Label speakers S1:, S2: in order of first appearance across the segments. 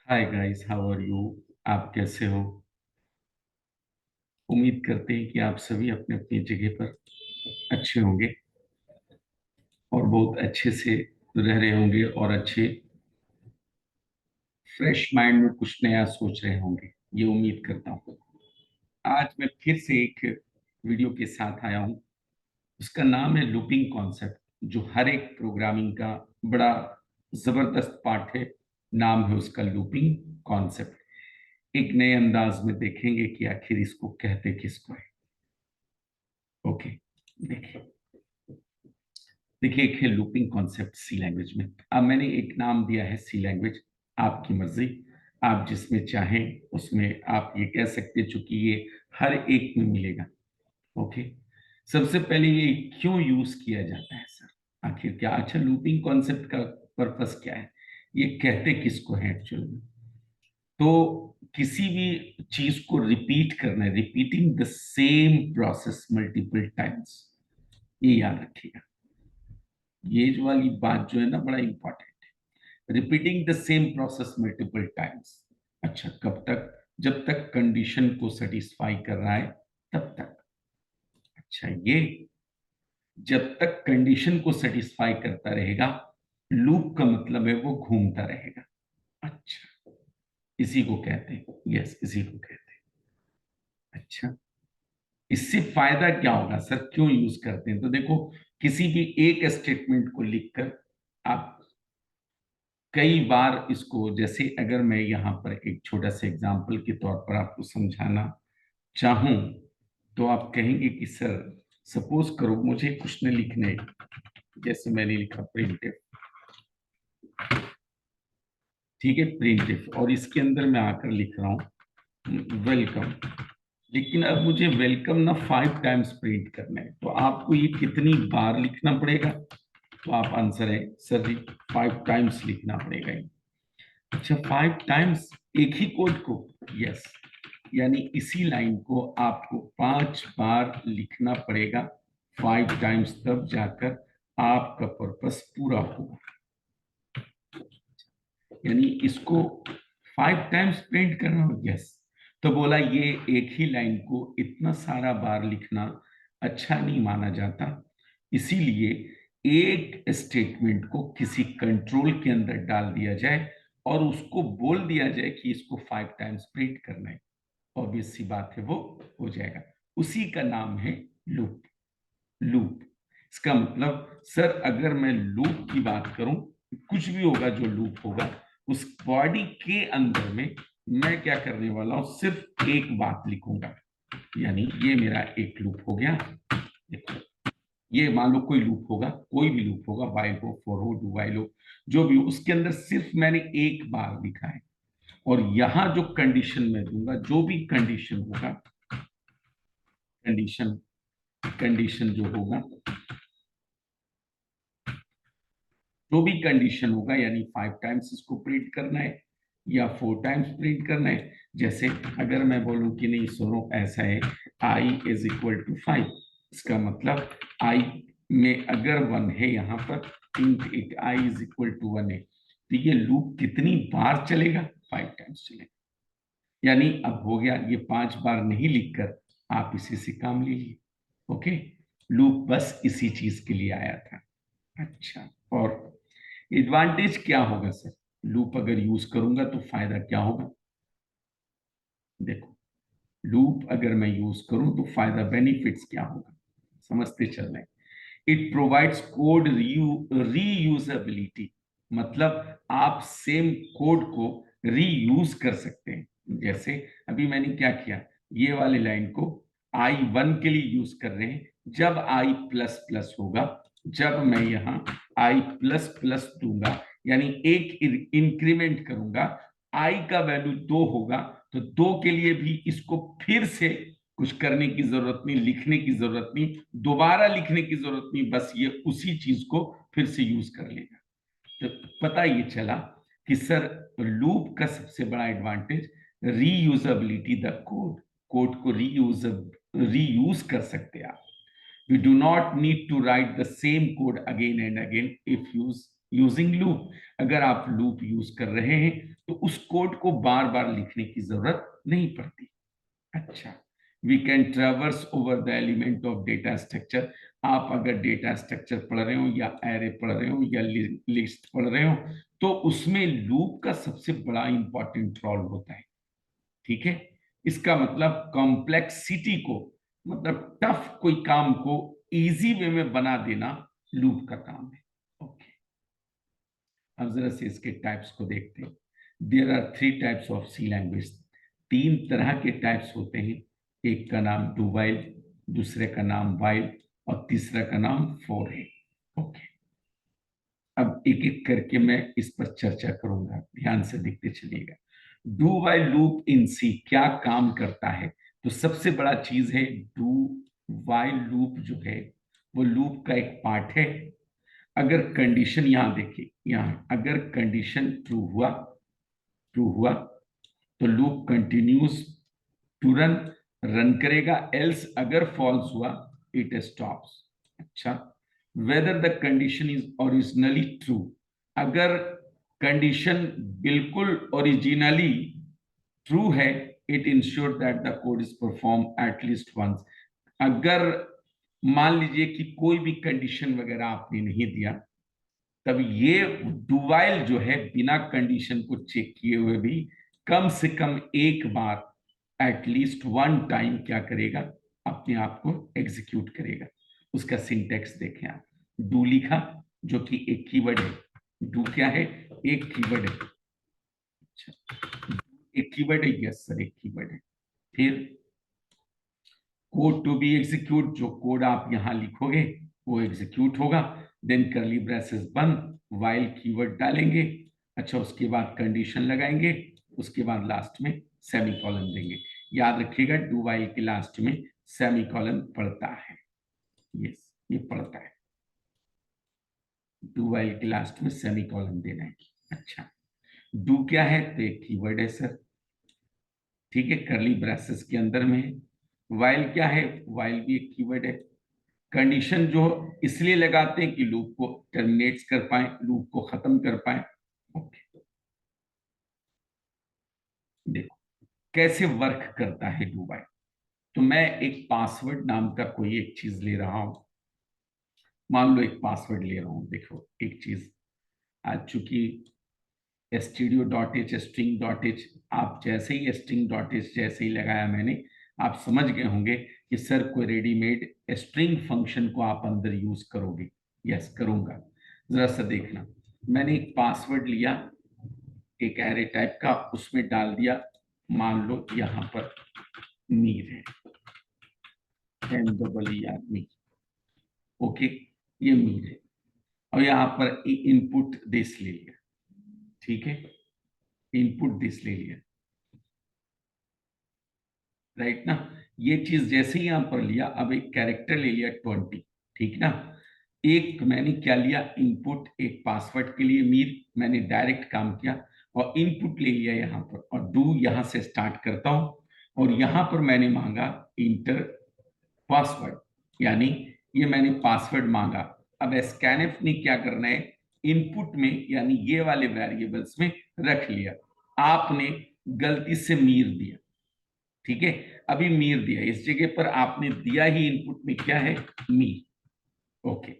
S1: Hi guys, how are you. आप कैसे हो? उम्मीद करते हैं कि आप सभी अपने अपनी जगह पर अच्छे होंगे और बहुत अच्छे से रह रहे होंगे और अच्छे फ्रेश माइंड में कुछ नया सोच रहे होंगे। ये उम्मीद करता हूँ। आज मैं फिर से एक वीडियो के साथ आया हूँ। उसका नाम है लूपिंग कॉन्सेप्ट, जो हर एक प्रोग्रामिंग का बड़ा जबरदस्त पार्ट है। नाम है उसका लूपिंग कॉन्सेप्ट। एक नए अंदाज में देखेंगे कि आखिर इसको कहते किसको है। ओके, देखिए। देखिए, एक है लूपिंग कॉन्सेप्ट सी लैंग्वेज में। अब मैंने एक नाम दिया है सी लैंग्वेज। आपकी मर्जी, आप जिसमें चाहें उसमें आप ये कह सकते हैं, चूंकि ये हर एक में मिलेगा। ओके। सबसे पहले ये क्यों यूज किया जाता है सर, आखिर क्या? अच्छा, लूपिंग कॉन्सेप्ट का पर्पस क्या है? ये कहते किसको है एक्चुअल में? तो किसी भी चीज को रिपीट करना है, repeating the same process multiple times. ये याद रखिएगा। ये जो वाली बात जो है ना, बड़ा इंपॉर्टेंट है। Repeating the same process multiple times. अच्छा, कब तक? जब तक कंडीशन को सेटिस्फाई कर रहा है तब तक। अच्छा, ये जब तक कंडीशन को सेटिस्फाई करता रहेगा, लूप का मतलब है वो घूमता रहेगा। अच्छा, इसी को कहते हैं, यस, इसी को कहते हैं। अच्छा, इससे फायदा क्या होगा सर, क्यों यूज करते हैं? तो देखो, किसी भी एक स्टेटमेंट को लिखकर आप कई बार इसको, जैसे अगर मैं यहाँ पर एक छोटा सा एग्जांपल के तौर पर आपको समझाना चाहूं, तो आप कहेंगे कि सर, सपोज करो मुझे कुछ न लिखने, जैसे मैंने लिखा प्रिंट, ठीक है, प्रिंट, और इसके अंदर मैं आकर लिख रहा हूँ वेलकम। लेकिन अब मुझे वेलकम ना 5 टाइम्स प्रिंट करना है, तो आपको ये कितनी बार लिखना पड़ेगा? तो आप आंसर है सर जी, 5 टाइम्स लिखना पड़ेगा। अच्छा, 5 टाइम्स एक ही कोड को? यस, यानी इसी लाइन को आपको 5 बार लिखना पड़ेगा, 5 टाइम्स, तब जाकर आपका पर्पस पूरा होगा। यानी इसको 5 टाइम्स प्रिंट करना हो? यस। तो बोला ये एक ही लाइन को इतना सारा बार लिखना अच्छा नहीं माना जाता, इसीलिए एक स्टेटमेंट को किसी कंट्रोल के अंदर डाल दिया जाए और उसको बोल दिया जाए कि इसको 5 टाइम्स प्रिंट करना है। ऑब्वियस सी बात है, वो हो जाएगा। उसी का नाम है लूप। लूप, इसका मतलब सर, अगर मैं लूप की बात करूं, कुछ भी होगा जो लूप होगा, उस बॉडी के अंदर में मैं क्या करने वाला हूं, सिर्फ एक बात लिखूंगा। यानी ये मेरा एक लूप हो गया। देखो, ये मान लो कोई लूप होगा, कोई भी लूप होगा, वाइल हो, फॉर हो, डू वाइल हो, जो भी हो, उसके अंदर सिर्फ मैंने एक बार लिखा है। और यहां जो कंडीशन मैं दूंगा, जो भी कंडीशन होगा, कंडीशन कंडीशन जो होगा, जो भी कंडीशन होगा, यानी 5 टाइम्स इसको प्रिंट करना है या 4 टाइम्स प्रिंट करना है। जैसे अगर मैं बोलूं कि नहीं सुनो, ऐसा है, आई इज इक्वल टू 5, इसका मतलब आई में अगर 1 है यहाँ पर, int it i is equal to 1 है, तो ये लूप कितनी बार चलेगा? 5 टाइम्स चलेगा। यानी अब हो गया, ये 5 बार नहीं लिखकर आप इसी से काम लीजिए। ओके, लूप बस इसी चीज के लिए आया था। अच्छा, और एडवांटेज क्या होगा सर, लूप अगर यूज करूंगा तो फायदा क्या होगा? देखो, लूप अगर मैं यूज करूं तो फायदा, बेनिफिट्स क्या होगा, समझते चल रहे हैं। इट प्रोवाइड्स कोड रीयूजेबिलिटी, मतलब आप सेम कोड को रीयूज कर सकते हैं। जैसे अभी मैंने क्या किया, ये वाली लाइन को I1 के लिए यूज कर रहे हैं। जब I प्लस प्लस होगा, जब मैं यहाँ I प्लस प्लस दूंगा, यानी एक इंक्रीमेंट करूंगा, I का वैल्यू 2 होगा, तो 2 के लिए भी इसको फिर से कुछ करने की जरूरत नहीं, लिखने की जरूरत नहीं, दोबारा लिखने की जरूरत नहीं, बस ये उसी चीज को फिर से यूज कर लेगा। तो पता ये चला कि सर, लूप का सबसे बड़ा advantage reusability, the code, code को रीयूज कर सकते हैं आप। We do not need to write the same code again and again if using loop. अगर आप लूप यूज कर रहे हैं तो उस कोड को बार बार लिखने की जरूरत नहीं पड़ती। अच्छा, we can traverse over the element of data structure. आप अगर डेटा स्ट्रक्चर पढ़ रहे हो या एरे पढ़ रहे हो या लिस्ट पढ़ रहे हो तो उसमें लूप का सबसे बड़ा इंपॉर्टेंट रोल होता है। ठीक है, इसका मतलब कॉम्प्लेक्सिटी को, मतलब टफ कोई काम को इजी वे में बना देना लूप का काम है। ओके, अब जरा से इसके टाइप्स को देखते हैं। There are 3 types of C language. 3 तरह के टाइप्स होते हैं। एक का नाम डू वाइल, दूसरे का नाम वाइल और तीसरा का नाम फॉर है। ओके, अब एक एक करके मैं इस पर चर्चा करूंगा, ध्यान से देखते चलिएगा। डू वाइल लूप इन सी क्या काम करता है? तो सबसे बड़ा चीज है डू वाइल लूप जो है वो लूप का एक पार्ट है। अगर कंडीशन यहां देखिए, यहां अगर कंडीशन ट्रू हुआ तो loop continues to run, run करेगा। एल्स अगर फॉल्स हुआ इट स्टॉप्स। अच्छा, whether the condition is originally true, अगर कंडीशन बिल्कुल ओरिजिनली ट्रू है, it insure that the code is perform at least once. अगर मान लीजिए कि कोई भी कंडीशन वगैरह आपने नहीं दिया, तब ये डू वाइल जो है बिना कंडीशन को चेक किए हुए भी कम से कम एक बार, एटलीस्ट वन टाइम क्या करेगा, अपने आप को एग्जीक्यूट करेगा। उसका सिंटेक्स देखें आप। डू लिखा जो कि एक कीवर्ड है। डू क्या है? एक कीवर्ड है। अच्छा, एक कीवर्ड है, यस सर एक कीवर्ड है। फिर कोड टू बी एग्जीक्यूट, जो कोड आप यहां लिखोगे वो एग्जीक्यूट होगा। देन करली ब्रेसेस बंद, वाइल कीवर्ड डालेंगे। अच्छा, उसके बाद कंडीशन लगाएंगे, उसके बाद लास्ट में सेमीकोलन देंगे। याद रखिएगा डू वाइल के लास्ट में सेमीकोलन पड़ता है। यस, ये पड़ता है। डू वाइल के लास्ट में सेमीकोलन देना है। अच्छा, डू क्या है? तो एक कीवर्ड है सर, ठीक है, करली ब्रेसेस के अंदर में है। वाइल क्या है? वाइल भी एक कीवर्ड है। कंडीशन जो इसलिए लगाते हैं कि लूप को टर्मिनेट कर पाए, लूप को खत्म कर पाए। ओके, देखो कैसे वर्क करता है डू वाइल। तो मैं एक पासवर्ड नाम का कोई एक चीज ले रहा हूं, मान लो एक पासवर्ड ले रहा हूं। देखो एक चीज, आज चूंकि stdio.h string.h, आप जैसे ही string.h जैसे ही लगाया मैंने, आप समझ गए होंगे कि सर कोई रेडीमेड स्ट्रिंग फंक्शन को आप अंदर यूज करोगे। यस करूंगा। जरा सा देखना, मैंने एक पासवर्ड लिया एक एरे टाइप का, उसमें डाल दिया, मान लो यहां पर मीर है, MEER मीर। ओके, ये मीर है और यहां पर इनपुट दिस ले लिया। ठीक है, इनपुट दिस ले लिया, राइट ना। ये चीज जैसे ही यहां पर लिया, अब एक कैरेक्टर ले लिया 20। ठीक ना, एक मैंने क्या लिया इनपुट, एक पासवर्ड के लिए मीर मैंने डायरेक्ट काम किया और इनपुट ले लिया यहां पर, और डू यहां से स्टार्ट करता हूं और यहां पर मैंने मांगा इंटर पासवर्ड, यानी ये मैंने पासवर्ड मांगा। अब स्कैनफ ने क्या करना है, इनपुट में यानी ये वाले वेरिएबल्स में रख लिया। आपने गलती से मीर दिया, ठीक है, अभी मीर दिया, इस जगह पर आपने दिया ही इनपुट में क्या है, मीर। ओके,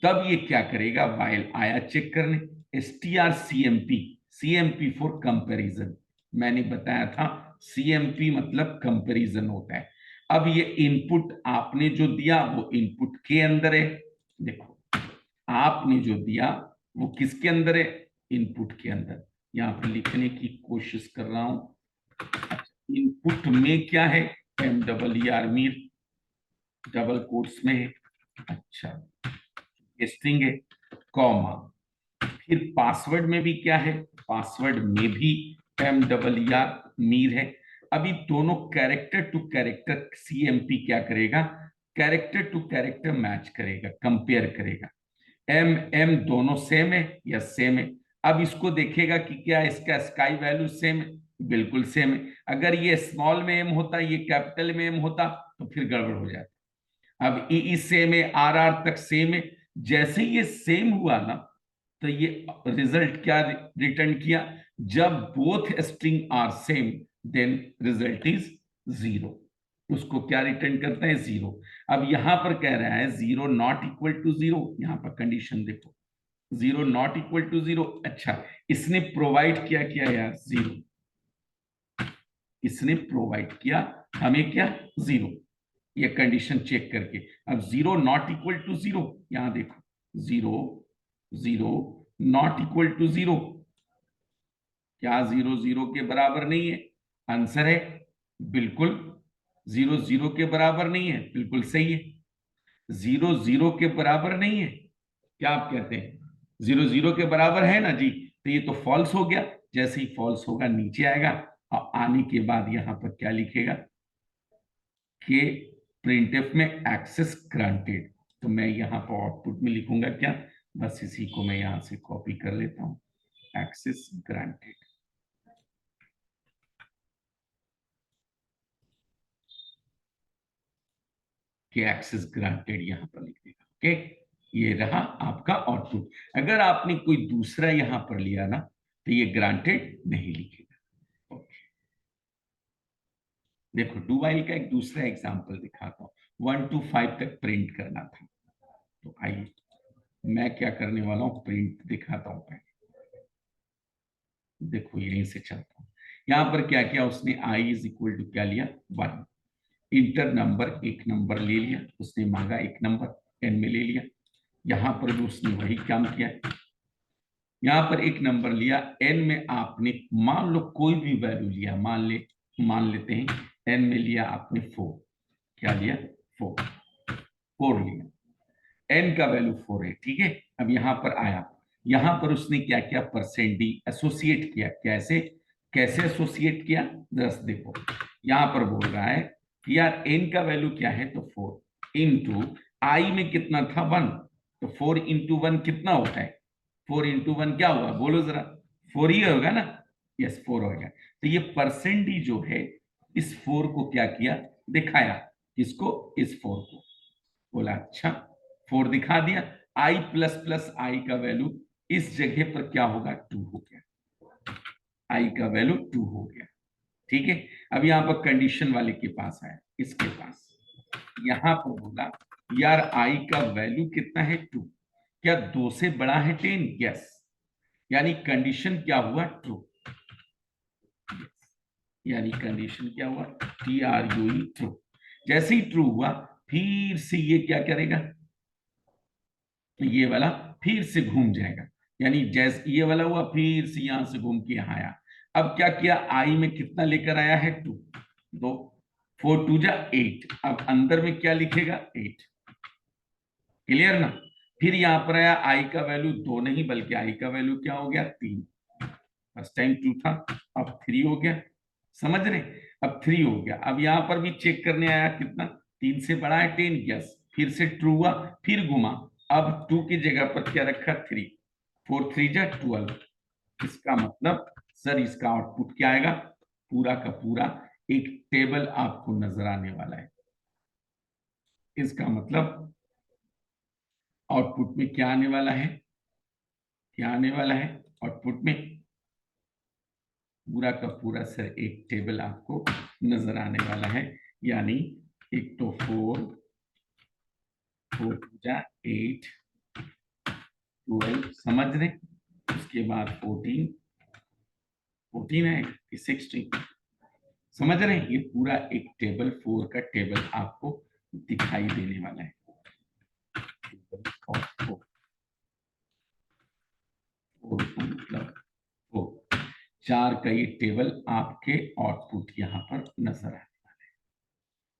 S1: तब ये क्या करेगा, वाइल आया चेक करने, strcmp, cmp फॉर कंपैरिजन, मैंने बताया था cmp मतलब कंपैरिजन होता है। अब ये इनपुट आपने जो दिया वो इनपुट के अंदर है। देखो आपने जो दिया वो किसके अंदर है, इनपुट के अंदर। यहां पर लिखने की कोशिश कर रहा हूं। इनपुट में क्या है, MEER मीर, डबल कोट्स में है। अच्छा, स्ट्रिंग है, कॉमा, फिर पासवर्ड में भी क्या है, पासवर्ड में भी MEER मीर है। अभी दोनों कैरेक्टर टू कैरेक्टर CMP क्या करेगा, कैरेक्टर टू कैरेक्टर मैच करेगा, कंपेयर करेगा। M दोनों सेम है या सेम है। अब इसको देखेगा कि क्या इसका स्काई वैल्यू सेम है, बिल्कुल सेम है। अगर ये स्मॉल में M होता, ये कैपिटल में M होता तो फिर गड़बड़ हो जाता। अब ई सेम है, आर तक सेम है। जैसे ये सेम हुआ ना, तो ये रिजल्ट क्या रिटर्न किया? जब both string are same, then result is zero. उसको क्या रिटर्न करता है? जीरो। अब यहां पर कह रहा है zero not equal to zero. यहां पर कंडीशन देखो, zero not equal to zero. अच्छा, इसने प्रोवाइड क्या किया यार? जीरो। इसने प्रोवाइड किया हमें क्या? जीरो। ये कंडीशन चेक करके। अब zero not equal to zero, यहां देखो, zero zero not equal to zero. क्या जीरो जीरो के बराबर नहीं है? आंसर है बिल्कुल, जीरो जीरो के बराबर नहीं है, बिल्कुल सही है। जीरो जीरो के बराबर नहीं है, क्या आप कहते हैं? जीरो जीरो के बराबर है ना जी, तो ये तो फॉल्स हो गया। जैसे ही फॉल्स होगा नीचे आएगा, और आने के बाद यहां पर क्या लिखेगा कि प्रिंटफ में एक्सेस ग्रांटेड। तो मैं यहां पर आउटपुट में लिखूंगा क्या? बस इसी को मैं यहां से कॉपी कर लेता हूं, एक्सेस ग्रांटेड। कि एक्सेस ग्रांटेड यहां पर लिख देगा। ओके, ये रहा आपका आउटपुट। अगर आपने कोई दूसरा यहां पर लिया ना, तो ये ग्रांटेड नहीं लिखेगा। ओके, देखो डू व्हाइल का एक दूसरा एग्जांपल दिखाता हूं। 1 to 5 तक प्रिंट करना था, तो आइए मैं क्या करने वाला हूं, प्रिंट दिखाता हूं पहले। देखो यहीं से चलता हूं। यहां पर क्या किया उसने? आई इज इक्वल टू क्या लिया? 1। इंटर नंबर, एक नंबर ले लिया उसने, मांगा एक नंबर, एन में ले लिया। यहां पर भी उसने वही काम किया। यहां पर एक नंबर लिया, एन में आपने मान लो कोई भी वैल्यू लिया, मान लेते हैं एन में लिया आपने 4। क्या लिया? 4। 4 लिया, एन का वैल्यू 4 है, ठीक है। अब यहां पर आया, यहां पर उसने क्या किया? परसेंट डी एसोसिएट किया। कैसे? कैसे एसोसिएट किया? दस देखो, यहां पर बोल रहा है कि यार एन का वैल्यू क्या है? तो 4 इंटू आई में कितना था? 1। तो 4 इंटू 1 कितना होता है? 4 इंटू 1 क्या हुआ? बोलो जरा। 4 ही होगा ना? यस, 4 होगा। तो ये परसेंट डी जो है, इस 4 को क्या किया? दिखाया। किसको? इस 4 को। बोला अच्छा, 4 दिखा दिया। आई प्लस प्लस आई का वैल्यू इस जगह पर क्या होगा? 2 हो गया। आई का वैल्यू 2 हो गया, ठीक है। अब यहां पर कंडीशन वाले के पास आया, इसके पास। यहां पर बोला यार आई का वैल्यू कितना है? 2। क्या 2 से बड़ा है 10? यस। यानी कंडीशन क्या हुआ? ट्रू। यानी कंडीशन क्या हुआ? TRUE, true. जैसे ही ट्रू हुआ, फिर से ये क्या करेगा? ये वाला फिर से घूम जाएगा। यानी जैसे ये वाला हुआ, फिर से यहां से घूम के यहां आया। अब क्या किया? आई में कितना लेकर आया है? 2। दो, 4 2 जा 8। अब अंदर में क्या लिखेगा? 8। क्लियर ना? फिर यहां पर आया, आई का वैल्यू 2 नहीं बल्कि आई का वैल्यू क्या हो गया? 3। फर्स्ट टाइम 2 था, अब 3 हो गया। समझ रहे? अब 3 हो गया। अब यहां पर भी चेक करने आया, कितना? 3 से बड़ा है 10? यस। फिर से ट्रू हुआ, फिर घुमा। अब 2 की जगह पर क्या रखा? 3। 4 3 जा 12। इसका मतलब सर इसका आउटपुट क्या आएगा? पूरा का पूरा एक टेबल आपको नजर आने वाला है। इसका मतलब आउटपुट में क्या आने वाला है? क्या आने वाला है आउटपुट में? पूरा का पूरा सर एक टेबल आपको नजर आने वाला है। यानी एक तो 4 4 जा 8 12, समझ रहे? उसके बाद 14 14 है कि 16, समझ रहे हैं? ये पूरा एक टेबल 4 का टेबल आपको दिखाई देने वाला है। मतलब 4 का ये टेबल आपके आउटपुट यहां पर नजर आने वाला है।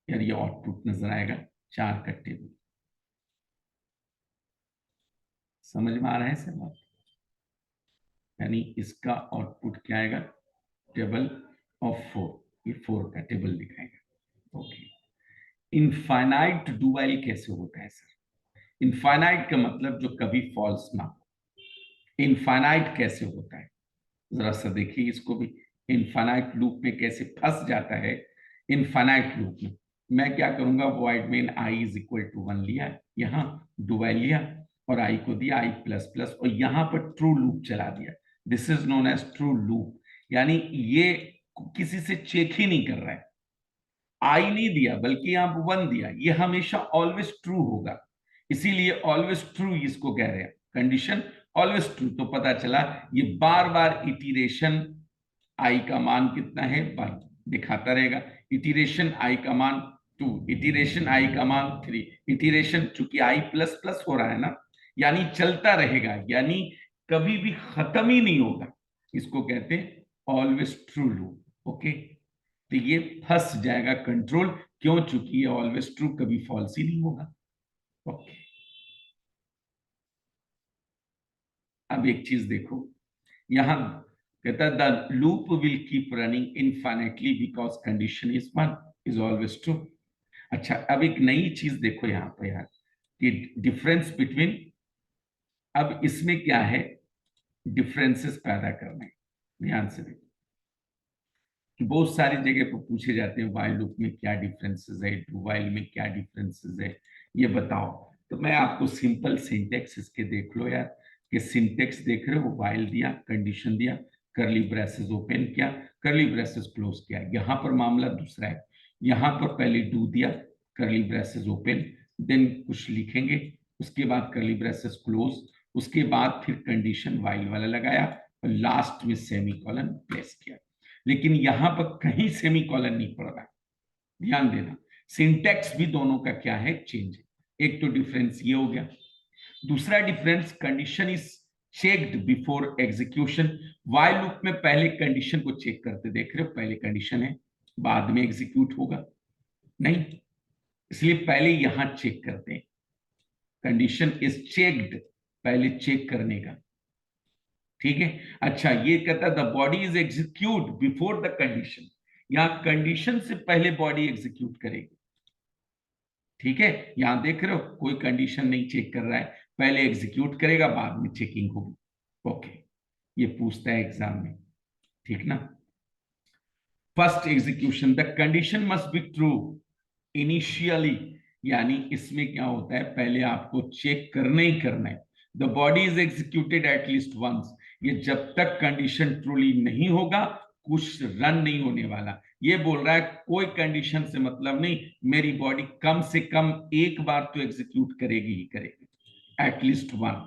S1: यार ये आउटपुट नजर आएगा 4 का टेबल। समझ में आ रहा है सर बात? यानी इसका आउटपुट क्या आएगा? Table of 4। ये 4 का टेबल दिखाएगा। ओके, इनफाइनाइट डू व्हाइल कैसे होता है सर? इनफाइनाइट का मतलब जो कभी फॉल्स ना हो। इनफाइनाइट कैसे होता है? जरा सा देखिए इसको भी। इनफाइनाइट लूप में कैसे फंस जाता है? इनफाइनाइट लूप में मैं क्या करूंगा, void main i is equal to 1 लिया, यहाँ डुवाइल लिया और आई को दिया आई प्लस प्लस, और यहां पर ट्रू लूप चला दिया। This is known as true loop, यानी ये किसी से चेक ही नहीं कर रहा है, आई नहीं दिया बल्कि यहां 1 दिया, ये हमेशा ऑलवेज ट्रू होगा, इसीलिए ऑलवेज ट्रू इसको कह रहे हैं, कंडीशन ऑलवेज ट्रू। तो पता चला ये बार बार इटीरेशन आई का मान कितना है 1 दिखाता रहेगा, इटीरेशन आई का मान 2, इटीरेशन आई का मान 3, इटीरेशन चूंकि आई प्लस प्लस हो रहा है ना, यानी चलता रहेगा, यानी कभी भी खत्म ही नहीं होगा, इसको कहते हैं ऑलवेज ट्रू लूप। ओके, तो ये फंस जाएगा कंट्रोल, क्यों, चूंकि ये ऑलवेज ट्रू, कभी फॉल्स ही नहीं होगा। ओके, अब एक चीज देखो, यहां कहता है the loop will keep running infinitely because condition is 1 is always true. अच्छा, अब एक नई चीज देखो यहां पर यार, कि डिफरेंस बिटवीन, अब इसमें क्या है, डिफरेंसेस पैदा करने, ध्यान से देखो कि बहुत सारी जगह पर पूछे जाते हैं व्हाइल लूप में क्या डिफरेंसेस है, डू व्हाइल में क्या डिफरेंसेस है, ये बताओ। तो मैं आपको सिंपल सिंटेक्स इसके देख लो यार, कि सिंटेक्स देख रहे हो, व्हाइल दिया, कंडीशन दिया, करली ब्रेसेस ओपन किया, करली ब्रेसेस क्लोज किया, यहां पर मामला दूसरा है, यहां पर पहले डू दिया, करली ब्रेसेस ओपन, देन कुछ लिखेंगे, उसके बाद करली ब्रेसेस क्लोज, उसके बाद फिर कंडीशन व्हाइल वाला लगाया और लास्ट में सेमीकोलन प्लेस किया। लेकिन यहां पर कहीं सेमीकोलन नहीं पड़ रहा, ध्यान देना, सिंटेक्स भी दोनों का क्या है, चेंज है। एक तो डिफरेंस ये हो गया, दूसरा difference, condition is checked before execution. While loop में पहले कंडीशन को चेक करते, देख रहे हो, पहले कंडीशन है, बाद में एग्जीक्यूट होगा नहीं, इसलिए पहले यहां चेक करते हैं, कंडीशन इज चेक्ड, पहले चेक करने का, ठीक है। अच्छा, ये कहता है the body is execute before the condition, यहां कंडीशन से पहले बॉडी एग्जीक्यूट करेगी, ठीक है। यहां देख रहे हो कोई कंडीशन नहीं चेक कर रहा है, पहले एग्जीक्यूट करेगा, बाद में चेकिंग होगी। ओके, ये पूछता है एग्जाम में, ठीक ना। First execution, the condition must be true initially, यानी इसमें क्या होता है, पहले आपको चेक करना ही करना है। The body is executed at least once, ये जब तक कंडीशन ट्रूली नहीं होगा कुछ रन नहीं होने वाला। ये बोल रहा है कोई कंडीशन से मतलब नहीं, मेरी बॉडी कम से कम एक बार तो एग्जीक्यूट करेगी ही करेगी, एटलीस्ट 1।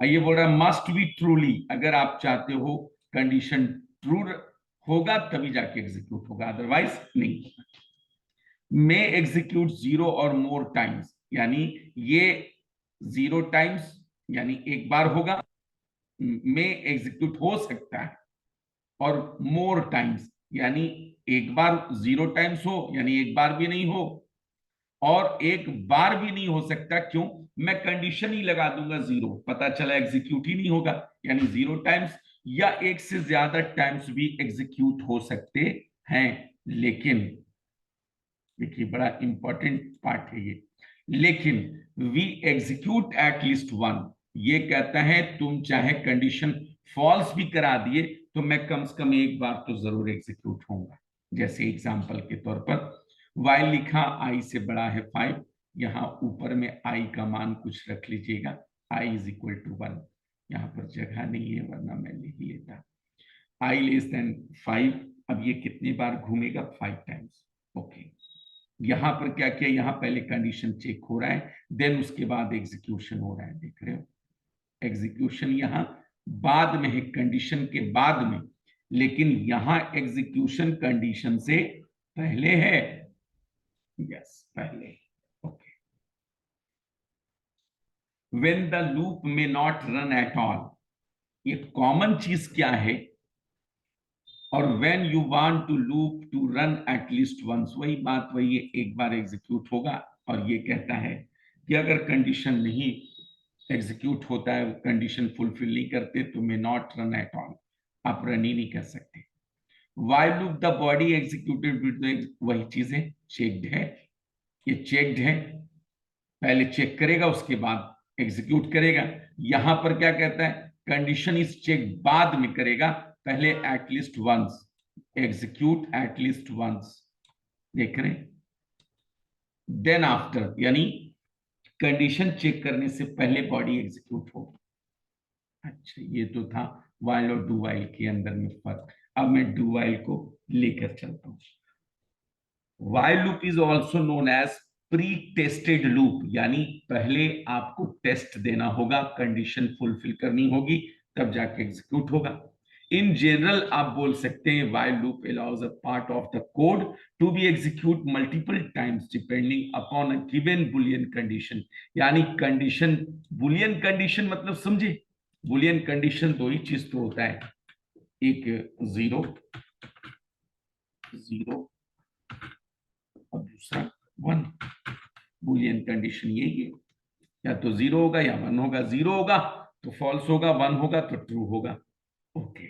S1: ये बोल रहा है मस्ट बी ट्रूली, अगर आप चाहते हो कंडीशन ट्रू होगा तभी जाके एग्जीक्यूट होगा, अदरवाइज नहीं। मे एग्जीक्यूट 0 और मोर टाइम्स, यानी ये 0 टाइम्स यानी एक बार होगा, मे एग्जीक्यूट हो सकता है, और मोर टाइम्स यानी एक बार 0 टाइम्स हो, यानी एक बार भी नहीं हो, और एक बार भी नहीं हो सकता, क्यों, मैं कंडीशन ही लगा दूंगा 0, पता चला एग्जीक्यूट ही नहीं होगा, यानी 0 टाइम्स या एक से ज्यादा टाइम्स भी एग्जीक्यूट हो सकते हैं। लेकिन देखिए बड़ा इंपॉर्टेंट पार्ट है ये, लेकिन वी एग्जीक्यूट एट लीस्ट 1, ये कहता है तुम चाहे कंडीशन फॉल्स भी करा दिए तो मैं कम से कम एक बार तो जरूर एग्जीक्यूट होऊंगा। जैसे एग्जांपल के तौर पर वाई लिखा आई से बड़ा है 5, यहां ऊपर में आई का मान कुछ रख लीजिएगा, आई इज इक्वल टू 1, यहां पर जगह नहीं है वरना मैं लिख लेता, आई लेस देन 5, अब ये कितनी बार घूमेगा, 5 टाइम्स। ओके, यहां पर क्या किया, यहां पहले कंडीशन चेक हो रहा है, देन उसके बाद एग्जीक्यूशन हो रहा है, देख रहे हो, एग्जीक्यूशन यहां बाद में है, कंडीशन के बाद में, लेकिन यहां एग्जीक्यूशन कंडीशन से पहले है, यस पहले। Okay, when the loop may not run at all, ये कॉमन चीज क्या है, और when you want to loop to run at least once, वही बात वही है, एक बार एग्जीक्यूट होगा। और ये कहता है कि अगर कंडीशन नहीं एग्जीक्यूट होता है, कंडीशन फुलफिल नहीं करते, तो may not run at all, आप रन ही नहीं कर सकते। Y loop the body executed, वही चीजें चेक्ड है, ये चेक्ड है, पहले चेक करेगा उसके बाद एग्जीक्यूट करेगा। यहां पर क्या कहता है, कंडीशन इज चेक बाद में करेगा, पहले at least once, execute at least once, देख रहे हैं, देन आफ्टर, यानी कंडीशन चेक करने से पहले बॉडी एग्जीक्यूट होगी। अच्छा, ये तो था वाइल और डू वाइल के अंदर में फर्क। अब मैं डू वाइल को लेकर चलता हूं। While loop is also known as pre tested loop, यानी पहले आपको टेस्ट देना होगा, कंडीशन फुलफिल करनी होगी, तब जाके एग्जीक्यूट होगा। इन जनरल आप बोल सकते हैं while loop allows a part of the code to be execute multiple times depending upon a given boolean condition. यानी कंडीशन, बुलियन कंडीशन मतलब समझे, बुलियन कंडीशन दो ही चीज तो होता है, एक जीरो जीरो और दूसरा वन। बुलियन कंडीशन यही है, या तो जीरो होगा या वन होगा। जीरो होगा तो फॉल्स होगा, वन होगा तो ट्रू होगा। ओके,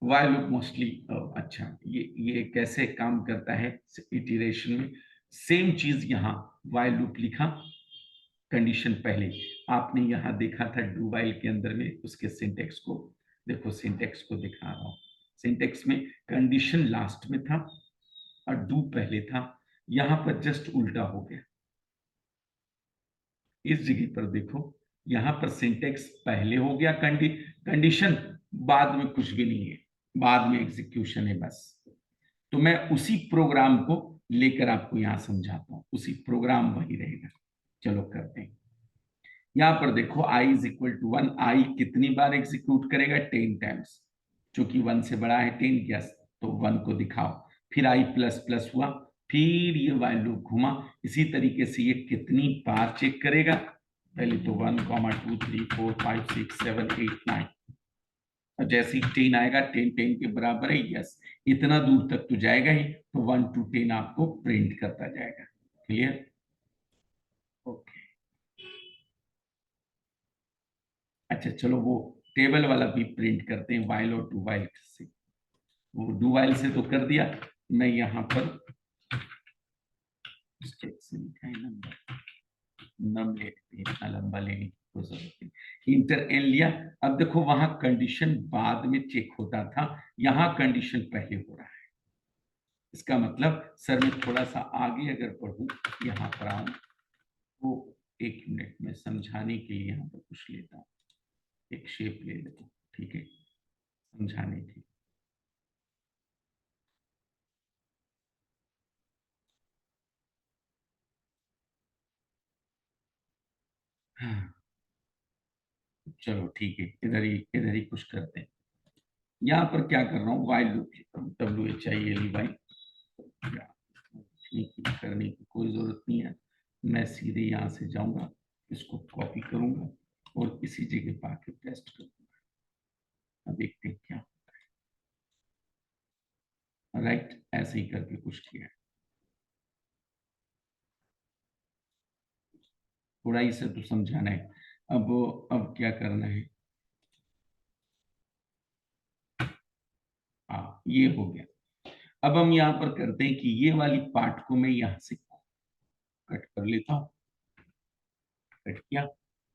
S1: वाइल लूप मोस्टली, अच्छा ये कैसे काम करता है इटरेशन में, सेम चीज यहां वाइल लूप लिखा, कंडीशन पहले। आपने यहां देखा था डू वाइल के अंदर में, उसके सिंटेक्स को देखो, सिंटेक्स को दिखा रहा हूं। सिंटेक्स में कंडीशन लास्ट में था और डू पहले था, यहां पर जस्ट उल्टा हो गया। इस जगह पर देखो, यहां पर सिंटेक्स पहले हो गया, कंडीशन बाद में कुछ भी नहीं है, बाद में एग्जीक्यूशन है बस। तो मैं उसी प्रोग्राम को लेकर आपको यहां समझाता हूं, उसी प्रोग्राम वही रहेगा। चलो करते हैं। यहां पर देखो i इज इक्वल टू 1, आई कितनी बार एग्जीक्यूट करेगा, 10 टाइम्स। चूंकि 1 से बड़ा है 10, यस, तो 1 को दिखाओ। फिर i प्लस प्लस हुआ, फिर ये वाइल लूप घुमा। इसी तरीके से ये कितनी बार चेक करेगा, पहले तो 1, 2, 3, 4, 5, 6, 7, 8, 9, और जैसे ही 10 आएगा, 10 10 के बराबर है, यस, इतना दूर तक तो जाएगा ही, तो 1 to 10 आपको प्रिंट करता जाएगा। क्लियर? ओके, अच्छा चलो वो टेबल वाला भी प्रिंट करते हैं, वाइल और डू वाइल से। वो डू वाइल से तो कर दिया, मैं यहाँ पर नंबर नम लेते हैं, इतना लंबा लेने की कोई जरूरत नहीं। इंटर एन लिया। अब देखो वहां कंडीशन बाद में चेक होता था, यहाँ कंडीशन पहले हो रहा है। इसका मतलब सर मैं थोड़ा सा आगे अगर बढ़ूं, यहाँ पर आऊं, तो 1 मिनट में समझाने के लिए यहाँ पर कुछ लेता हूँ, एक शेप ले लेता हूँ, ठीक है, समझाने के लिए। हाँ, चलो ठीक है, इधर ही कुछ करते हैं। यहाँ पर क्या कर रहा हूँ, वाइल लूप लिखता हूँ, WHILE, करने की कोई जरूरत नहीं है। मैं सीधे यहाँ से जाऊंगा, इसको कॉपी करूंगा और इसी जगह पर आके पेस्ट करूंगा। अब देखते हैं क्या, राइट, ऐसे ही करके कुछ किया है। थोड़ा इसे तो समझाना है। अब क्या करना है, हाँ ये हो गया। अब हम यहाँ पर करते हैं कि ये वाली पार्ट को मैं यहाँ से कट कर लेता हूँ, कट किया,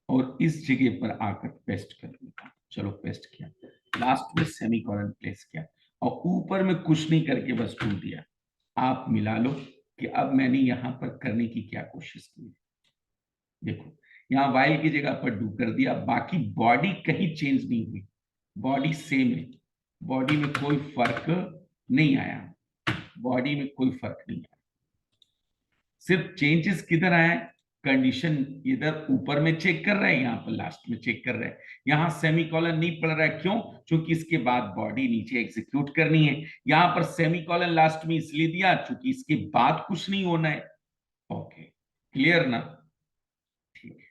S1: और इस जगह पर आकर पेस्ट कर लेता हूँ। चलो पेस्ट किया, लास्ट में सेमीकोलन प्लेस किया, और ऊपर में कुछ नहीं करके बस टू दिया। आप मिला लो कि अब मैंने यहाँ पर करने की क्या कोशिश की। देखो, यहाँ वाइल की जगह पर डू कर दिया, बाकी बॉडी कहीं चेंज नहीं हुई, बॉडी सेम है, बॉडी में कोई फर्क नहीं आया, बॉडी में कोई फर्क नहीं आया। सिर्फ चेंजेस किधर आया, कंडीशन इधर ऊपर में चेक कर रहे हैं, यहाँ पर लास्ट में चेक कर रहे हैं। यहाँ सेमीकोलन नहीं पड़ रहा है, क्यों? क्योंकि इसके बाद बॉडी नीचे एग्जीक्यूट करनी है। यहाँ पर सेमीकोलन लास्ट में इसलिए दिया क्योंकि इसके बाद कुछ नहीं होना है। ओके, क्लियर ना? ठीक है,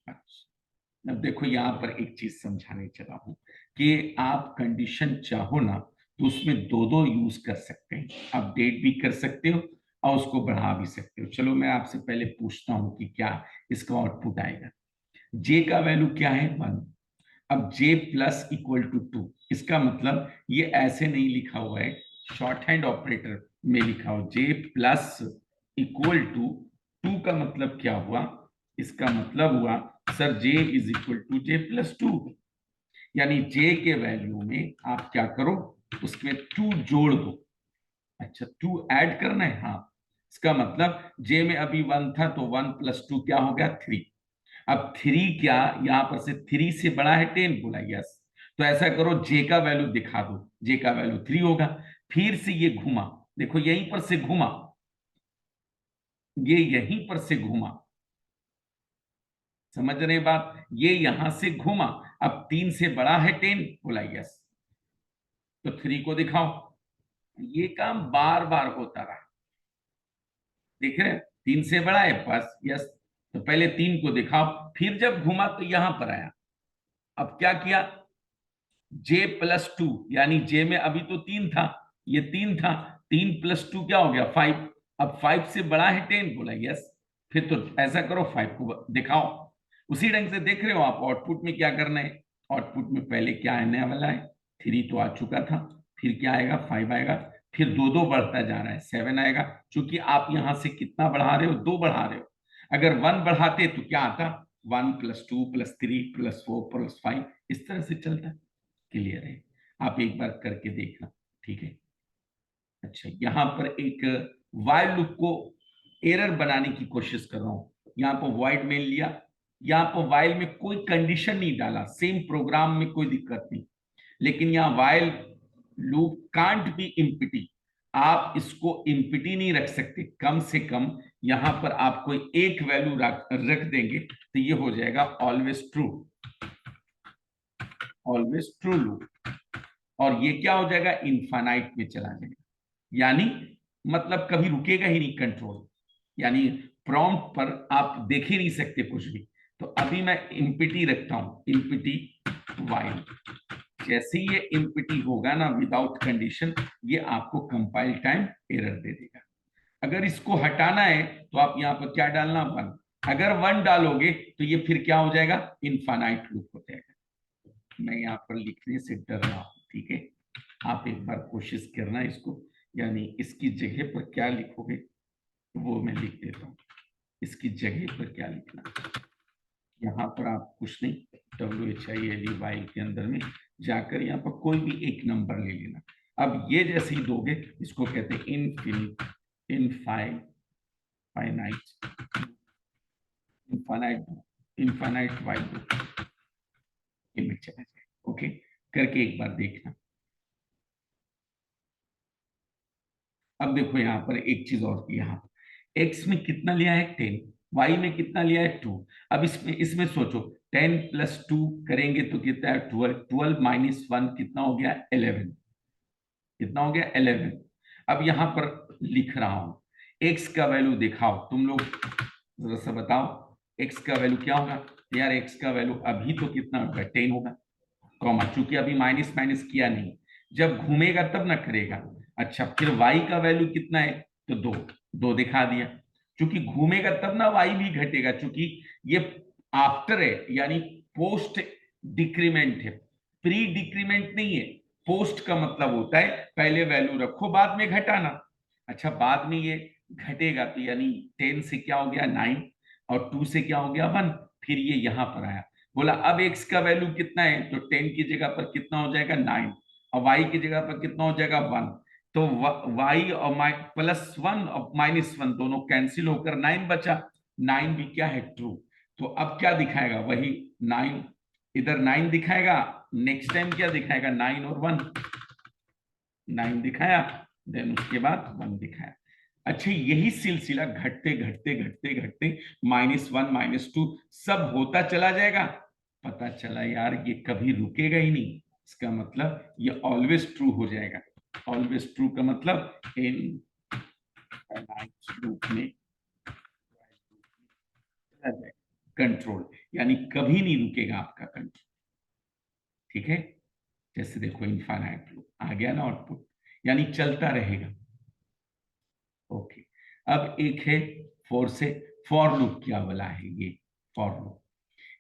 S1: अच्छा, अब देखो यहाँ पर एक चीज समझाने चला हूं कि आप कंडीशन चाहो ना तो उसमें दो दो यूज कर सकते हैं, अपडेट भी कर सकते हो और उसको बढ़ा भी सकते हो। चलो मैं आपसे पहले पूछता हूं कि क्या इसका आउटपुट आएगा। जे का वैल्यू क्या है, 1। अब जे प्लस इक्वल टू 2, इसका मतलब ये ऐसे नहीं लिखा हुआ है, शॉर्ट हैंड ऑपरेटर में लिखा हो, जे प्लस इक्वल टू 2 का मतलब क्या हुआ, इसका मतलब हुआ sir j is equal to j plus 2, यानी जे के वैल्यू में आप क्या करो, उसमें 2 जोड़ दो। अच्छा 2 ऐड करना है, हाँ। इसका मतलब जे में अभी 1 था तो 1 + 2 क्या हो गया 3। अब 3 क्या, यहां पर से 3 से बड़ा है 10 बोला, यस। तो ऐसा करो जे का वैल्यू दिखा दो, जे का वैल्यू 3 होगा। फिर से ये घुमा, देखो यहीं पर से घुमा, ये यहीं पर से घुमा, समझ रहे बात, ये यहां से घुमा। अब 3 से बड़ा है 10 बोला, यस। तो 3 को दिखाओ। ये काम बार बार होता रहा, देख रहे हैं, 3 से बड़ा है बस, यस। तो पहले 3 को दिखाओ, फिर जब घुमा तो यहां पर आया। अब क्या किया, J+2, यानी जे में अभी तो 3 था, ये 3 था, 3 + 2 क्या हो गया 5। अब 5 से बड़ा है 10 बोला, यस। फिर तो ऐसा करो 5 को दिखाओ। उसी ढंग से देख रहे हो आप, आउटपुट में क्या करना है, आउटपुट में पहले क्या आने वाला है, 3 तो आ चुका था, फिर क्या आएगा 5 आएगा, फिर दो दो बढ़ता जा रहा है 7 आएगा। क्योंकि आप यहां से कितना बढ़ा रहे हो, 2 बढ़ा रहे हो। अगर 1 बढ़ाते तो क्या आता, 1 + 2 + 3 + 4 + 5, इस तरह से चलता है। क्लियर है, आप एक बार करके देखना, ठीक है। अच्छा यहां पर एक वाइल लूप को एरर बनाने की कोशिश कर रहा हूं। यहां पर वॉइड मेन लिया, यहां पर वाइल में कोई कंडीशन नहीं डाला, सेम प्रोग्राम में कोई दिक्कत नहीं। लेकिन यहां while loop can't be empty, आप इसको इम्पिटी नहीं रख सकते। कम से कम यहां पर आप कोई एक वैल्यू रख देंगे तो ये हो जाएगा always true, always true loop. और ये क्या हो जाएगा, इनफाइनाइट में चला जाएगा, यानी मतलब कभी रुकेगा ही नहीं कंट्रोल, यानी प्रॉम्प्ट पर आप देख ही नहीं सकते कुछ भी। तो अभी मैं इम्पिटी रखता हूं, इम्पिटी वाइल, जैसे ही ये इम्पिटी होगा ना विदाउट कंडीशन, ये आपको कंपाइल टाइम एरर दे देगा। अगर इसको हटाना है तो आप यहां पर क्या डालना, 1। अगर 1 डालोगे तो ये फिर क्या हो जाएगा, इनफाइनाइट लूप हो जाएगा। मैं यहाँ पर लिखने से डर रहा हूं, ठीक है। आप एक बार कोशिश करना इसको, यानी इसकी जगह पर क्या लिखोगे वो मैं लिख देता हूँ। इसकी जगह पर क्या लिखना, यहाँ पर आप कुछ नहीं, WHILE के अंदर में जाकर यहाँ पर कोई भी एक नंबर ले लेना। अब ये जैसे ही दोगे, इसको कहते हैं इनफाइनाइट, इनफाइनाइट इनफाइनाइट वाइल में चला जाए। ओके, करके एक बार देखना। अब देखो यहाँ पर एक चीज और की, यहाँ एक्स में कितना लिया है 10, वाई में कितना लिया है 2। अब इसमें इसमें सोचो 10 + 2 करेंगे तो कितना है 12, 12 - 1 कितना हो गया 11, कितना हो गया 11। अब यहाँ पर लिख रहा हूं, एक्स का वैल्यू दिखाओ तुम लोग, जरा सा बताओ एक्स का वैल्यू क्या होगा। यार एक्स का वैल्यू अभी तो कितना होगा 10 होगा, कॉमा, चूंकि अभी माइनस माइनस किया नहीं, जब घूमेगा तब ना करेगा। अच्छा फिर y का वैल्यू कितना है, तो 2, 2 दिखा दिया। चूंकि घूमेगा तब ना y भी घटेगा, चूंकि ये आफ्टर है, यानी पोस्ट डिक्रीमेंट है, प्री डिक्रीमेंट नहीं है। पोस्ट का मतलब होता है पहले वैल्यू रखो बाद में घटाना। अच्छा बाद में ये घटेगा तो यानी 10 से क्या हो गया 9, और 2 से क्या हो गया 1, फिर ये यहां पर आया। बोला अब x का वैल्यू कितना है, तो 10 की जगह पर कितना हो जाएगा 9, और y की जगह पर कितना हो जाएगा 1। तो y और +1 और -1 दोनों कैंसिल होकर 9 बचा, 9 भी क्या है ट्रू। तो अब क्या दिखाएगा, वही 9, इधर 9 दिखाएगा, नेक्स्ट टाइम क्या दिखाएगा 9 और 1, 9 दिखाया, देन उसके बाद 1 दिखाया। अच्छा यही सिलसिला घटते घटते घटते घटते -1 -2 सब होता चला जाएगा। पता चला यार ये कभी रुकेगा ही नहीं, इसका मतलब ये ऑलवेज ट्रू हो जाएगा। ऑलवेज ट्रू का मतलब इन लूप में कंट्रोल, यानी कभी नहीं रुकेगा आपका कंट्रोल, ठीक है। जैसे देखो इनफाइनाइट लूप आ गया ना आउटपुट, यानी चलता रहेगा। ओके, अब एक है फोर से, फॉर लूप क्या वाला है ये, फॉर लूप।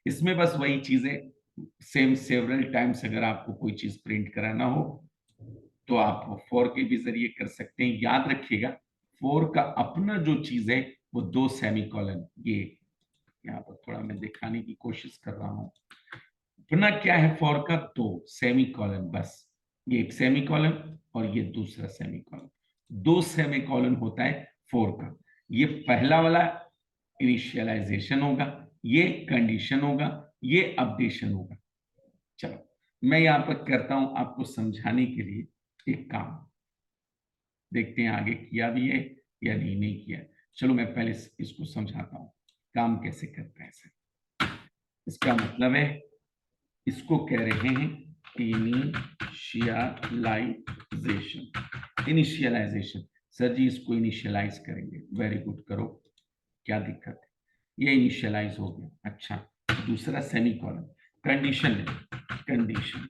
S1: इसमें बस वही चीजें, सेम सेवरल टाइम्स अगर आपको कोई चीज प्रिंट कराना हो तो आप फॉर के भी जरिए कर सकते हैं। याद रखिएगा फॉर का अपना जो चीज है वो 2 सेमीकोलन, ये यहाँ पर थोड़ा मैं दिखाने की कोशिश कर रहा हूं। अपना क्या है फॉर का 2 सेमीकोलन, बस ये एक सेमीकोलन और ये दूसरा सेमीकोलन। 2 सेमीकोलन होता है 4 का। ये पहला वाला इनिशियलाइजेशन होगा, ये कंडीशन होगा, ये अपडेशन होगा। चलो मैं यहां पर करता हूं आपको समझाने के लिए एक काम, देखते हैं आगे किया भी है या नहीं किया। चलो मैं पहले इसको समझाता हूं काम कैसे करते हैं सर। इसका मतलब है इसको कह रहे हैं इनिशियलाइजेशन। इनिशियलाइजेशन सर जी इसको इनिशियलाइज करेंगे, वेरी गुड करो, क्या दिक्कत है, ये इनिशियलाइज हो गया। अच्छा दूसरा सेमीकोलन, कंडीशन है, कंडीशन,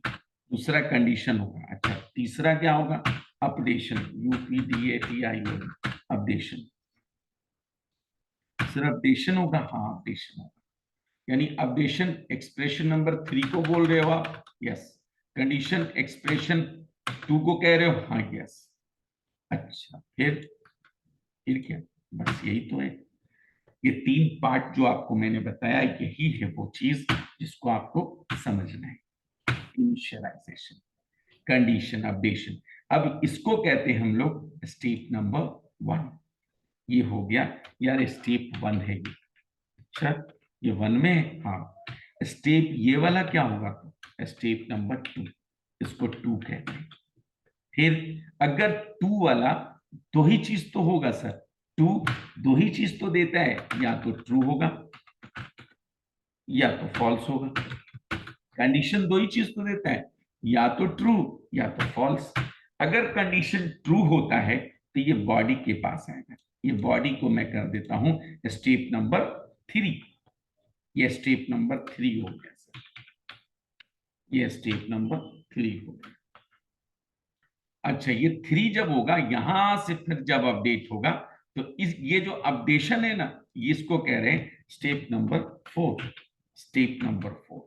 S1: दूसरा कंडीशन होगा। अच्छा तीसरा क्या होगा, updation, UPDATION, updation. Sir updation होगा, हाँ अपडेशन होगा, यानी अपडेशन एक्सप्रेशन नंबर 3 को बोल रहे हो आप, यस। कंडीशन एक्सप्रेशन 2 को कह रहे हो, हाँ यस। अच्छा फिर क्या, बस यही तो है। ये 3 पार्ट जो आपको मैंने बताया यही है वो चीज जिसको आपको समझना है। Initialization, condition, updation. अब इसको कहते हैं हम लोग स्टेप नंबर 1। ये हो गया यार, स्टेप 1 है ये। अच्छा ये 1 में है, हाँ। स्टेप ये वाला क्या होगा, स्टेप नंबर 2, इसको 2 कहते हैं। फिर अगर 2 वाला दो ही चीज तो होगा सर, 2 दो ही चीज तो देता है, या तो ट्रू होगा या तो फॉल्स होगा। कंडीशन दो ही चीज तो देता है, या तो ट्रू या तो फॉल्स। अगर कंडीशन ट्रू होता है तो ये बॉडी के पास आएगा। ये बॉडी को मैं कर देता हूं स्टेप नंबर 3। ये स्टेप नंबर 3 हो गया सर, ये स्टेप नंबर 3 हो गया। अच्छा ये 3 जब होगा, यहां से फिर जब अपडेट होगा तो इस ये जो अपडेशन है ना, इसको कह रहे हैं step number 4। Step number 4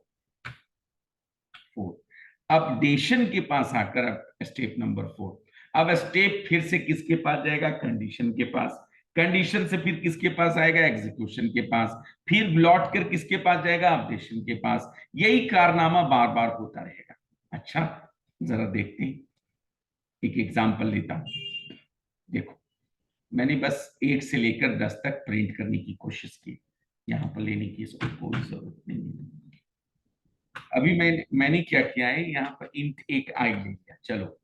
S1: updation के पास आकर, अब स्टेप नंबर 4, अब स्टेप फिर से किसके पास जाएगा, कंडीशन के पास। कंडीशन से फिर किसके पास आएगा, एग्जीक्यूशन के पास। फिर लौट कर किसके पास जाएगा, अपडेशन के पास। यही कारनामा बार बार होता रहेगा। अच्छा जरा देखते हैं, एक एग्जांपल लेता हूं। देखो मैंने बस 1 से लेकर 10 तक प्रिंट करने की कोशिश की, यहां पर लेने की इसको कोई जरूरत नहीं है। अभी मैंने क्या किया है, यहाँ पर इंट एक आई ले लिया। चलो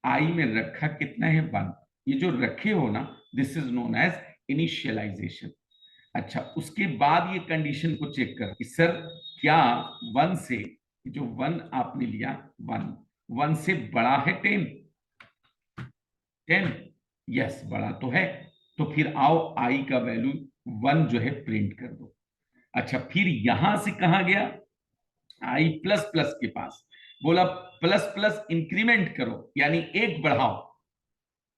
S1: आई में रखा कितना है, 1। ये जो रखे हो ना, this is known as initialization. अच्छा उसके बाद ये कंडीशन को चेक कर कि सर क्या 1 से, जो 1 आपने लिया, 1 से बड़ा है 10, 10 यस बड़ा तो है। तो फिर आओ आई का वैल्यू 1 जो है प्रिंट कर दो। अच्छा फिर यहां से कहा गया, आई प्लस प्लस के पास, बोला प्लस प्लस इंक्रीमेंट करो, यानी एक बढ़ाओ।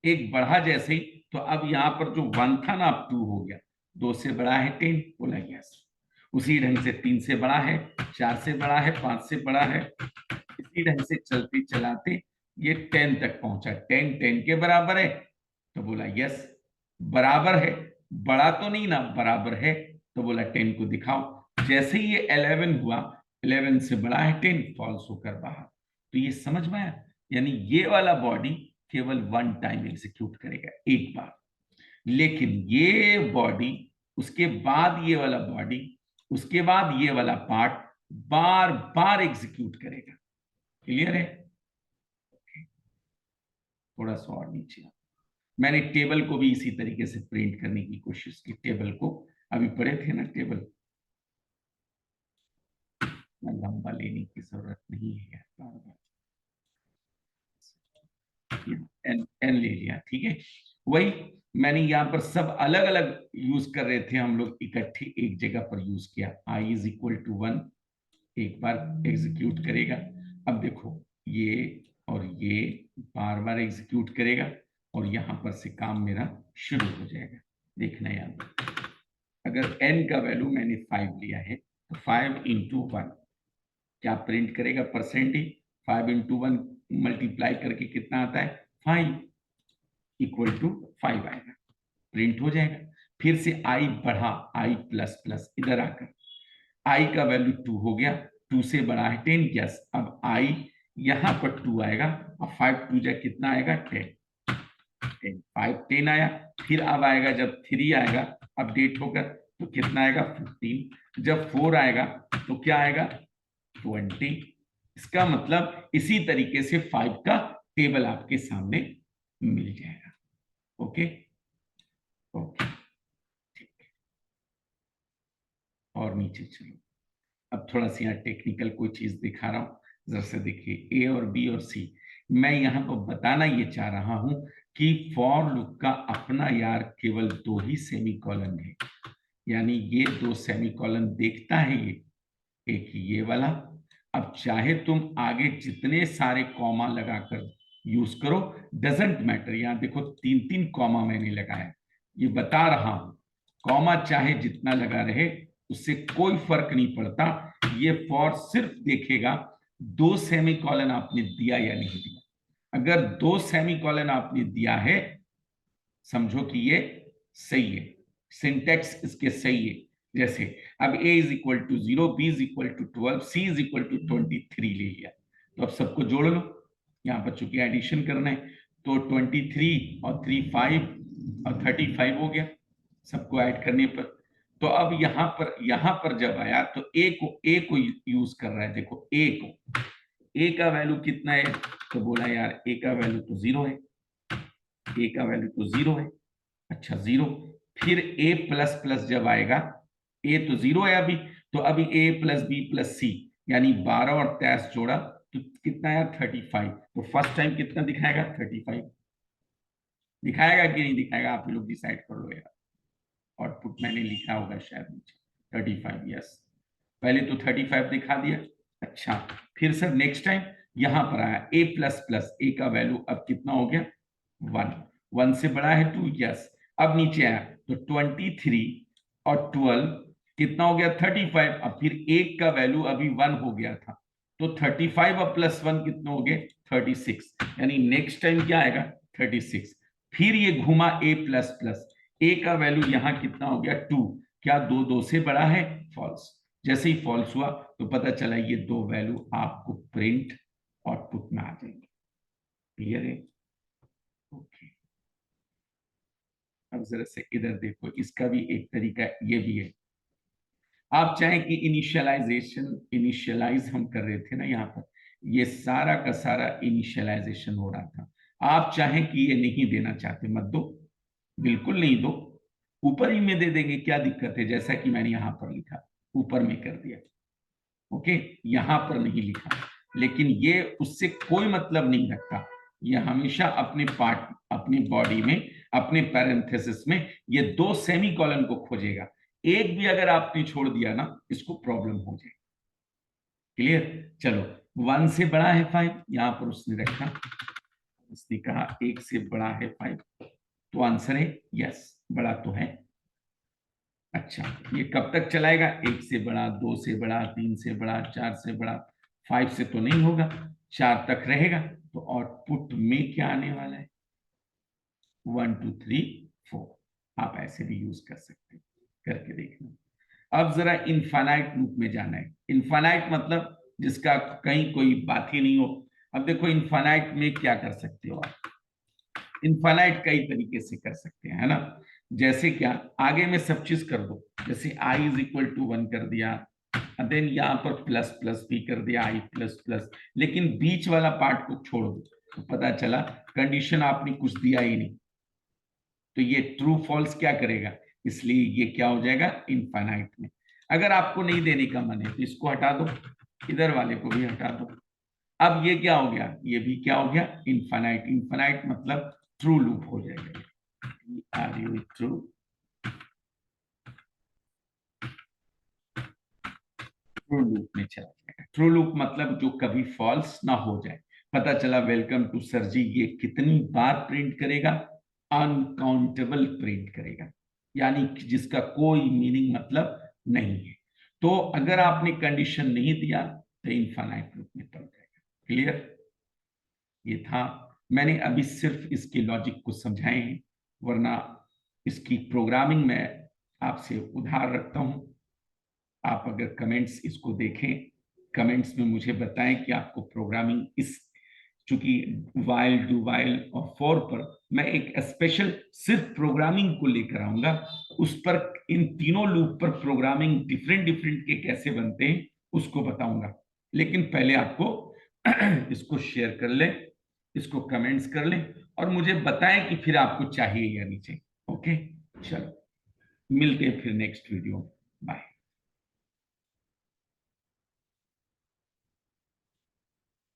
S1: एक बढ़ा जैसे ही, तो अब यहां पर जो 1 था ना, अब 2 हो गया। 2 से बड़ा है 10, बोला यस। उसी ढंग से 3 से बड़ा है, 4 से बड़ा है, 5 से बड़ा है। इसी ढंग से चलते चलाते ये 10 तक पहुंचा। 10 10 के बराबर है, तो बोला यस बराबर है। बड़ा तो नहीं ना, बराबर है, तो बोला 10 को दिखाओ। जैसे ही ये 11 हुआ, 11 से बड़ा है 10, फॉल्स होकर बाहर। तो ये समझ में आया, यानी ये वाला बॉडी केवल 1 टाइम एग्जीक्यूट करेगा, एक बार। लेकिन ये बॉडी, उसके बाद ये वाला बॉडी, उसके बाद ये वाला पार्ट बार बार एग्जीक्यूट करेगा। क्लियर है, थोड़ा सा और नीचे। मैंने टेबल को भी इसी तरीके से प्रिंट करने की कोशिश की। टेबल को अभी पढ़े थे ना, टेबल लंबा लेने की जरूरत नहीं है, बार बार एन एन ले लिया, ठीक है। वही मैंने यहाँ पर सब अलग अलग यूज कर रहे थे हम लोग, इकट्ठे एक जगह पर यूज किया। आई इज इक्वल टू 1 एक बार एग्जीक्यूट करेगा। अब देखो ये और ये बार बार एग्जीक्यूट करेगा, और यहां पर से काम मेरा शुरू हो जाएगा। देखना याद, अगर n का वैल्यू मैंने 5 लिया है, तो 5 इंटू 1 क्या प्रिंट करेगा, परसेंटेज। 5 इंटू 1 मल्टीप्लाई करके कितना आता है, 5 इक्वल टू 5 आएगा, प्रिंट हो जाएगा। फिर से आई बढ़ा, आई प्लस प्लस, इधर आकर आई का वैल्यू 2 हो गया। 2 से बड़ा है 10, यस। अब आई यहां पर 2 आएगा, और 5 2 जा कितना आएगा, 10। 10 5 10 आया। फिर अब आएगा जब 3 आएगा अपडेट होकर तो कितना आएगा 15। जब 4 आएगा तो क्या आएगा 20। इसका मतलब इसी तरीके से 5 का टेबल आपके सामने मिल जाएगा। ओके ओके और नीचे चलो। अब थोड़ा सा यहाँ टेक्निकल कोई चीज दिखा रहा हूं, जरा से देखिए। ए और बी और सी, मैं यहाँ पर बताना ये चाह रहा हूं कि फॉर लूप का अपना यार केवल 2 ही सेमीकोलन है, यानी ये 2 सेमीकोलन देखता है ये, एक ये वाला। अब चाहे तुम आगे जितने सारे कॉमा लगाकर यूज करो, डजेंट मैटर। यहाँ देखो 3 कॉमा मैंने लगाया, ये बता रहा हूं कॉमा चाहे जितना लगा रहे उससे कोई फर्क नहीं पड़ता। ये फॉर सिर्फ देखेगा 2 सेमीकोलन आपने दिया या नहीं दिया। अगर 2 सेमीकोलन आपने दिया है समझो कि ये सही है, सिंटेक्स इसके सही है। जैसे अब a is equal to 0, b is equal to 12, c is equal to 23 ले लिया, तो अब सबको जोड़ लो। यहाँ पर चूंकि एडिशन करना है तो 23 और 3 5 और 35 हो गया सबको ऐड करने पर। तो अब यहाँ पर जब आया तो ए को यूज कर रहा है। देखो ए का वैल्यू कितना है, तो बोला यार ए का वैल्यू तो 0 है, ए का वैल्यू तो 0 है। अच्छा 0, फिर a प्लस प्लस जब आएगा, a तो 0 है अभी, तो अभी a प्लस बी प्लस सी यानी 12 और 23 जोड़ा तो कितना आया 35। तो फर्स्ट टाइम कितना दिखाएगा 35, दिखाएगा कि नहीं दिखाएगा आप लोग डिसाइड कर लो यार। आउटपुट मैंने लिखा होगा शायद नीचे 35, यस पहले तो 35 दिखा दिया। अच्छा फिर सर नेक्स्ट टाइम यहां पर आया a प्लस प्लस, a का वैल्यू अब कितना हो गया 1, 1 से बड़ा है 2, यस। अब नीचे आया तो 23 और 12 कितना हो गया 35। अब फिर एक का वैल्यू अभी 1 हो गया था, तो 35 और प्लस 1 कितना हो गए 36, यानी नेक्स्ट टाइम क्या आएगा 36। फिर ये घुमा a प्लस प्लस, a का वैल्यू यहां कितना हो गया 2, क्या 2 से बड़ा है फॉल्स। जैसे ही फॉल्स हुआ तो पता चला ये 2 वैल्यू आपको प्रिंट आउटपुट में आ जाएंगे। क्लियर है? ओके अब जरा से इधर देखो, इसका भी एक तरीका ये भी है। आप चाहें कि इनिशियलाइज हम कर रहे थे ना, यहाँ पर ये सारा का सारा इनिशियलाइजेशन हो रहा था। आप चाहें कि ये नहीं देना चाहते मत दो, बिल्कुल नहीं दो, ऊपर ही में दे देंगे, क्या दिक्कत है। जैसा कि मैंने यहाँ पर लिखा ऊपर में कर दिया, ओके यहाँ पर नहीं लिखा, लेकिन ये उससे कोई मतलब नहीं रखता। ये हमेशा अपने पार्ट अपनी बॉडी में अपने पैरेंथेसिस में ये 2 सेमीकोलन को खोजेगा। एक भी अगर आपने छोड़ दिया ना इसको प्रॉब्लम हो जाएगी। क्लियर? चलो 1 से बड़ा है 5, यहां पर उसने रखा, उसने कहा 1 से बड़ा है 5, तो आंसर है यस बड़ा तो है। अच्छा ये कब तक चलाएगा, 1 से बड़ा, 2 से बड़ा, 3 से बड़ा, 4 से बड़ा, 5 से तो नहीं होगा, 4 तक रहेगा। तो आउटपुट में क्या आने वाला है 1 2 3 4। आप ऐसे भी यूज कर सकते हैं, करके देखना। अब जरा इनफाइनाइट लूप में जाना है। इनफाइनाइट मतलब जिसका कहीं कोई बात ही नहीं हो। अब देखो इनफाइनाइट में क्या कर सकते हो आप, इनफाइनाइट कई तरीके से कर सकते हैं, है ना। जैसे क्या आगे में सब चीज कर दो, जैसे i इज इक्वल टू 1 कर दिया, देन यहाँ पर प्लस प्लस भी कर दिया i प्लस प्लस, लेकिन बीच वाला पार्ट को छोड़ दो, तो पता चला कंडीशन आपने कुछ दिया ही नहीं, तो ये ट्रू फॉल्स क्या करेगा, इसलिए ये क्या हो जाएगा इनफाइनाइट में। अगर आपको नहीं देने का मन है तो इसको हटा दो, इधर वाले को भी हटा दो। अब ये क्या हो गया, ये भी क्या हो गया इनफाइनाइट। इनफाइनाइट मतलब ट्रू लूप हो जाएगा। Are you true, true loop में चला जाएगा। ट्रू लूप मतलब जो कभी फॉल्स ना हो जाए। पता चला वेलकम टू सर जी ये कितनी बार प्रिंट करेगा, अनकाउंटेबल प्रिंट करेगा, यानी कि जिसका कोई मीनिंग मतलब नहीं है। तो अगर आपने कंडीशन नहीं दिया तो इनफाइनाइट लूप में पड़ जाएगा। क्लियर? ये था, मैंने अभी सिर्फ इसके लॉजिक को समझाए हैं, वरना इसकी प्रोग्रामिंग में आपसे उधार रखता हूं। आप अगर कमेंट्स इसको देखें, कमेंट्स में मुझे बताएं कि आपको प्रोग्रामिंग इस चूंकि वाइल, डू वाइल और फॉर पर मैं एक स्पेशल सिर्फ प्रोग्रामिंग को लेकर आऊंगा। उस पर, इन तीनों लूप पर प्रोग्रामिंग डिफरेंट डिफरेंट के कैसे बनते हैं उसको बताऊंगा। लेकिन पहले आपको इसको शेयर कर ले, इसको कमेंट्स कर ले और मुझे बताएं कि फिर आपको चाहिए या नहीं चाहिए। ओके, चलो मिलते हैं फिर नेक्स्ट वीडियो। बाय।